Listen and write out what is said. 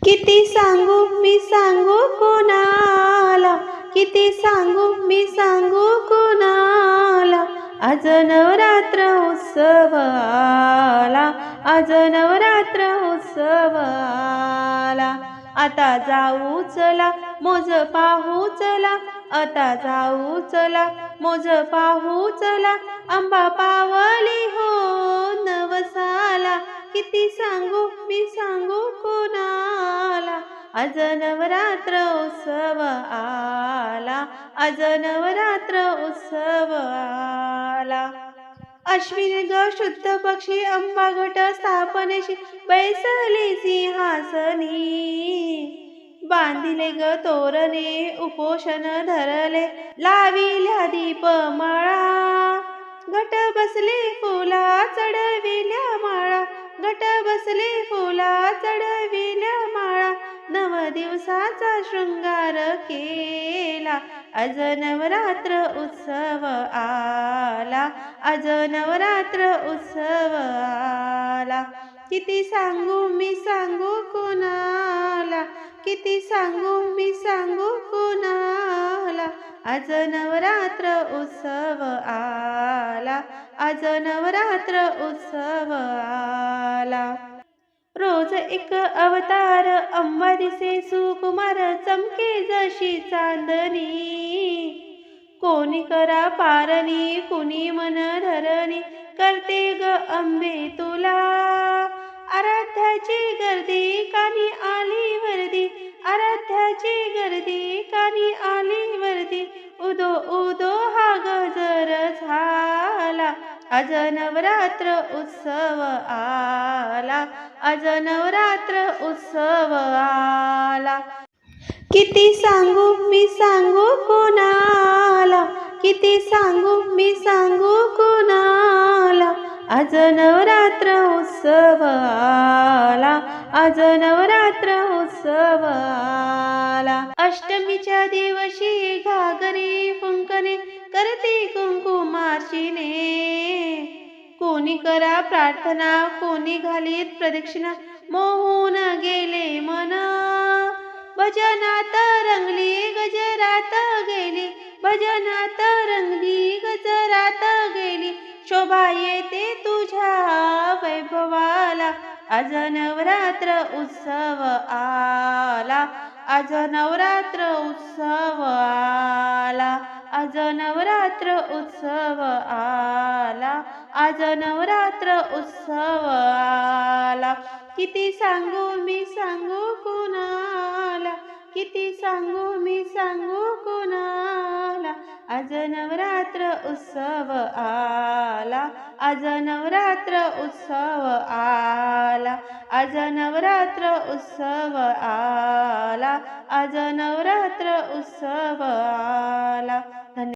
किती सांगू मी सांगू कोणाला, किती सांगू मी सांगू कोणाला, आज नवरात्र उत्सव आला, आज नवरात्र उत्सव आला. आता जाऊ चला मोज पाहू चला, आता जाऊ चला मोज पाहू चला, अंबा पावली हो नवसाला. किती सांगू मी सांगू कोणाला, आज नवरात्र उत्सव आला, आज नवरात्र उत्सव आला. अश्विन ग शुद्ध पक्षी अंबा घट स्थापनेशी बैसली सिंहासनी, बांधिले ग तोरणे उपोषण धरले लाविल्या दीपमाळा, घट बसले फुला चढविल्या माळा, घट बसले फुला चढविल्या माळा, 9 दिवसाचा शृंगार केला, आज नवरात्र उत्सव आला, आज नवरात्र उत्सव आला. किती सांगू मी सांगू कोणाला, किती सांगू मी सांगू कोणाला, आज नवरात्र उत्सव आला, आज नवरात्र उत्सव आला. रोज एक अवतार अंबा दिसे सुकुमार, चमके जशी चांदणी, कोणी करा पारणी कुणी मन धरणी, करते ग अंबे तुला आराध्याची गर्दी कानी आली वर्दी, आराध्याची गर्दी कानी आली वर्दी, उदो उदो हा गजर झाला, आज नवरात्र उत्सव आला, आज नवरात्र उत्सव आला. किती सांगू मी सांगू कोणाला, किती सांगू मी सांगू कोणाला, आज नवरात्र उत्सव आला, आज नवरात्र उत्सव आला. अष्टमीच्या दिवशी घागरी फुंकणे करते कुंकुमार्चने, कोणी करा प्रार्थना कोणी घालीत प्रदक्षिणा, मोहून गेले मन भजनात रंगली गजरात गेली, भजनात रंगली गजरात गेली, शोभा येते तुझ्या वैभवाला, आज नवरात्र उत्सव आला, आज नवरात्र उत्सव आला, आज नवरात्र उत्सव आला, आज नवरात्र उत्सव आला. किती सांगू मी सांगू कोणाला, किती सांगू मी सांगू कोणाला, आज नवरात्र उत्सव आला, आज नवरात्र उत्सव आला, आज नवरात्र उत्सव आला, आज नवरात्र उत्सव आला.